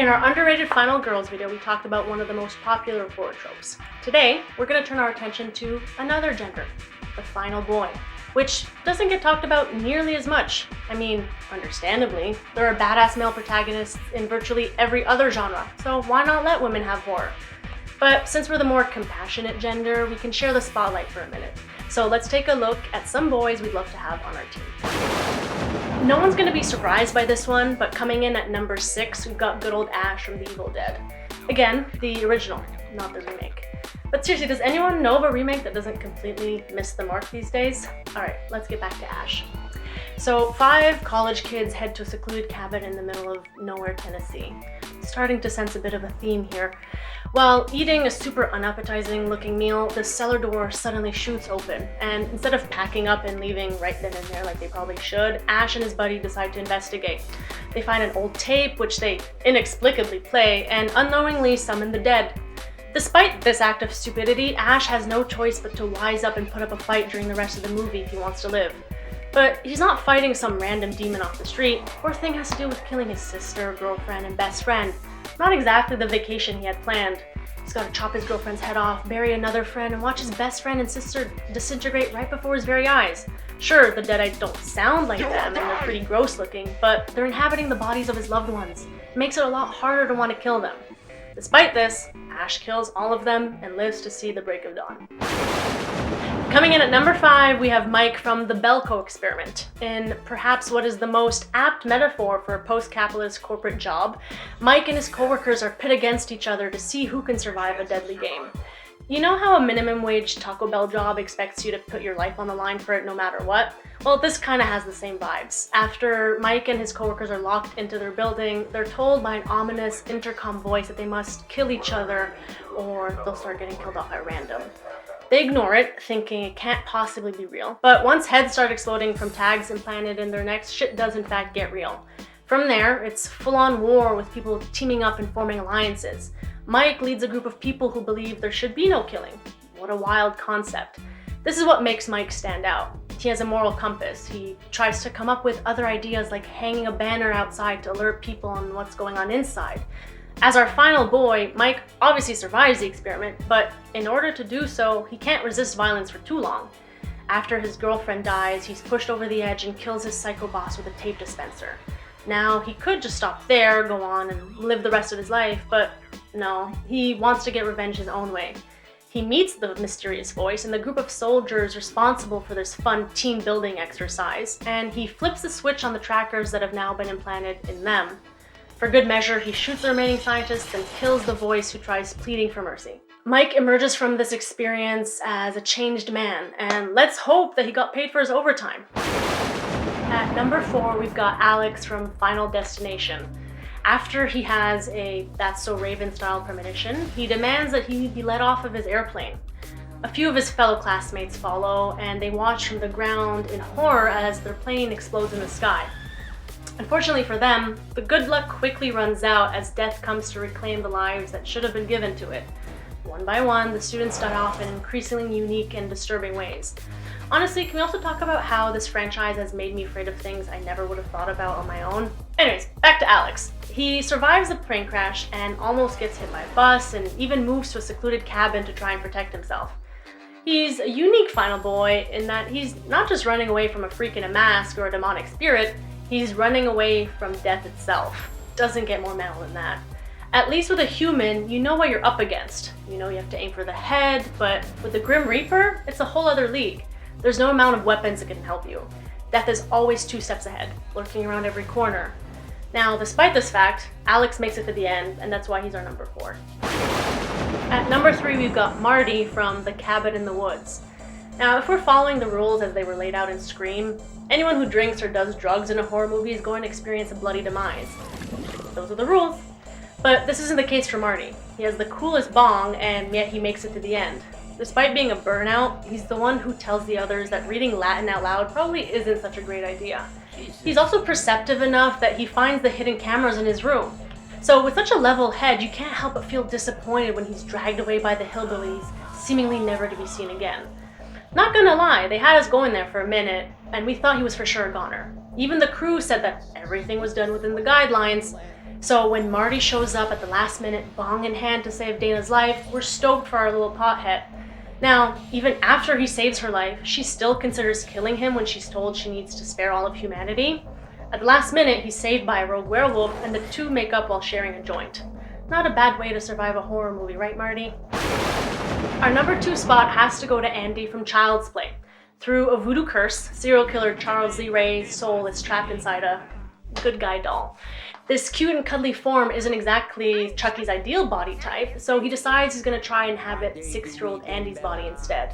In our underrated final girls video, we talked about one of the most popular horror tropes. Today, we're going to turn our attention to another gender, the final boy, which doesn't get talked about nearly as much. I mean, understandably, there are badass male protagonists in virtually every other genre, so why not let women have horror? But since we're the more compassionate gender, we can share the spotlight for a minute. So let's take a look at some boys we'd love to have on our team. No one's going to be surprised by this one, but coming in at number 6, we've got good old Ash from The Evil Dead. Again, the original, not the remake. But seriously, does anyone know of a remake that doesn't completely miss the mark these days? Alright, let's get back to Ash. So 5 college kids head to a secluded cabin in the middle of nowhere, Tennessee. Starting to sense a bit of a theme here. While eating a super unappetizing looking meal, the cellar door suddenly shoots open, and instead of packing up and leaving right then and there like they probably should, Ash and his buddy decide to investigate. They find an old tape, which they inexplicably play, and unknowingly summon the dead. Despite this act of stupidity, Ash has no choice but to wise up and put up a fight during the rest of the movie if he wants to live. But he's not fighting some random demon off the street. Poor thing has to do with killing his sister, girlfriend, and best friend. Not exactly the vacation he had planned. He's got to chop his girlfriend's head off, bury another friend, and watch his best friend and sister disintegrate right before his very eyes. Sure, the Deadites don't sound like them and they're pretty gross looking, but they're inhabiting the bodies of his loved ones. It makes it a lot harder to want to kill them. Despite this, Ash kills all of them and lives to see the break of dawn. Coming in at number 5, we have Mike from the Bellco Experiment. In perhaps what is the most apt metaphor for a post-capitalist corporate job, Mike and his coworkers are pit against each other to see who can survive a deadly game. You know how a minimum wage Taco Bell job expects you to put your life on the line for it no matter what? Well, this kind of has the same vibes. After Mike and his coworkers are locked into their building, they're told by an ominous intercom voice that they must kill each other or they'll start getting killed off at random. They ignore it, thinking it can't possibly be real. But once heads start exploding from tags implanted in their necks, shit does in fact get real. From there, it's full-on war with people teaming up and forming alliances. Mike leads a group of people who believe there should be no killing. What a wild concept. This is what makes Mike stand out. He has a moral compass. He tries to come up with other ideas like hanging a banner outside to alert people on what's going on inside. As our final boy, Mike obviously survives the experiment, but in order to do so, he can't resist violence for too long. After his girlfriend dies, he's pushed over the edge and kills his psycho boss with a tape dispenser. Now, he could just stop there, go on, and live the rest of his life, but no, he wants to get revenge his own way. He meets the mysterious voice and the group of soldiers responsible for this fun team-building exercise, and he flips the switch on the trackers that have now been implanted in them. For good measure, he shoots the remaining scientists and kills the voice who tries pleading for mercy. Mike emerges from this experience as a changed man, and let's hope that he got paid for his overtime. At number 4, we've got Alex from Final Destination. After he has a That's So Raven style premonition, he demands that he be let off of his airplane. A few of his fellow classmates follow, and they watch from the ground in horror as their plane explodes in the sky. Unfortunately for them, the good luck quickly runs out as death comes to reclaim the lives that should have been given to it. One by one, the students die off in increasingly unique and disturbing ways. Honestly, can we also talk about how this franchise has made me afraid of things I never would have thought about on my own? Anyways, back to Alex. He survives the plane crash and almost gets hit by a bus and even moves to a secluded cabin to try and protect himself. He's a unique final boy in that he's not just running away from a freak in a mask or a demonic spirit, he's running away from death itself. Doesn't get more metal than that. At least with a human, you know what you're up against. You know you have to aim for the head, but with the Grim Reaper, it's a whole other league. There's no amount of weapons that can help you. Death is always 2 steps ahead, lurking around every corner. Now, despite this fact, Alex makes it to the end, and that's why he's our number 4. At number 3, we've got Marty from The Cabin in the Woods. Now, if we're following the rules as they were laid out in Scream, anyone who drinks or does drugs in a horror movie is going to experience a bloody demise. Those are the rules. But this isn't the case for Marty. He has the coolest bong, and yet he makes it to the end. Despite being a burnout, he's the one who tells the others that reading Latin out loud probably isn't such a great idea. He's also perceptive enough that he finds the hidden cameras in his room. So with such a level head, you can't help but feel disappointed when he's dragged away by the hillbillies, seemingly never to be seen again. Not gonna lie, they had us going there for a minute, and we thought he was for sure a goner. Even the crew said that everything was done within the guidelines. So when Marty shows up at the last minute, bong in hand to save Dana's life, we're stoked for our little pothead. Now, even after he saves her life, she still considers killing him when she's told she needs to spare all of humanity. At the last minute, he's saved by a rogue werewolf, and the two make up while sharing a joint. Not a bad way to survive a horror movie, right, Marty? Our number 2 spot has to go to Andy from Child's Play. Through a voodoo curse, serial killer Charles Lee Ray's soul is trapped inside a good guy doll. This cute and cuddly form isn't exactly Chucky's ideal body type, so he decides he's going to try and inhabit 6-year-old Andy's body instead.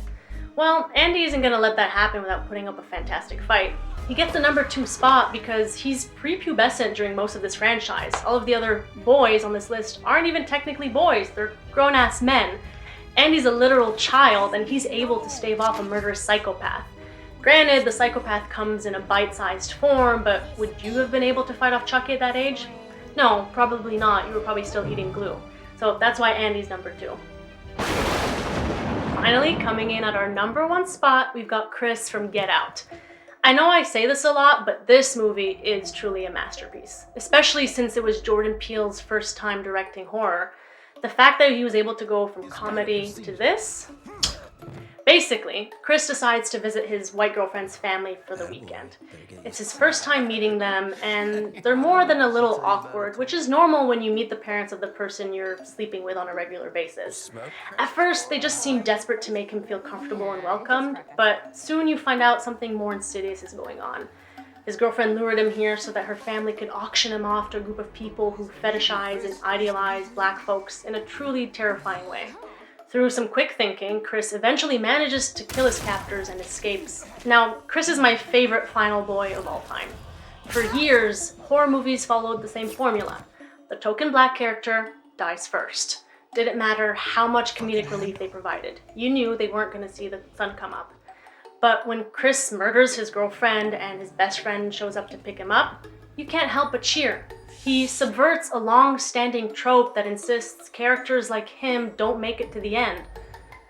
Well, Andy isn't going to let that happen without putting up a fantastic fight. He gets the number 2 spot because he's prepubescent during most of this franchise. All of the other boys on this list aren't even technically boys, they're grown-ass men. Andy's a literal child, and he's able to stave off a murderous psychopath. Granted, the psychopath comes in a bite-sized form, but would you have been able to fight off Chucky at that age? No, probably not. You were probably still eating glue. So that's why Andy's number 2. Finally, coming in at our number 1 spot, we've got Chris from Get Out. I know I say this a lot, but this movie is truly a masterpiece, especially since it was Jordan Peele's first time directing horror. The fact that he was able to go from comedy to this? Basically, Chris decides to visit his white girlfriend's family for the weekend. It's his first time meeting them, and they're more than a little awkward, which is normal when you meet the parents of the person you're sleeping with on a regular basis. At first, they just seem desperate to make him feel comfortable and welcomed, but soon you find out something more insidious is going on. His girlfriend lured him here so that her family could auction him off to a group of people who fetishize and idealize black folks in a truly terrifying way. Through some quick thinking, Chris eventually manages to kill his captors and escapes. Now, Chris is my favorite final boy of all time. For years, horror movies followed the same formula. The token black character dies first. Didn't matter how much comedic relief they provided. You knew they weren't going to see the sun come up. But when Chris murders his girlfriend and his best friend shows up to pick him up, you can't help but cheer. He subverts a long-standing trope that insists characters like him don't make it to the end.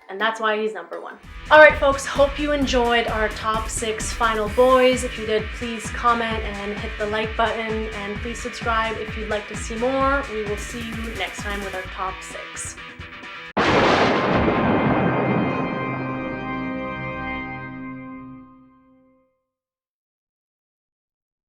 And that's why he's number 1. Alright folks, hope you enjoyed our top 6 final boys. If you did, please comment and hit the like button, and please subscribe if you'd like to see more. We will see you next time with our top 6.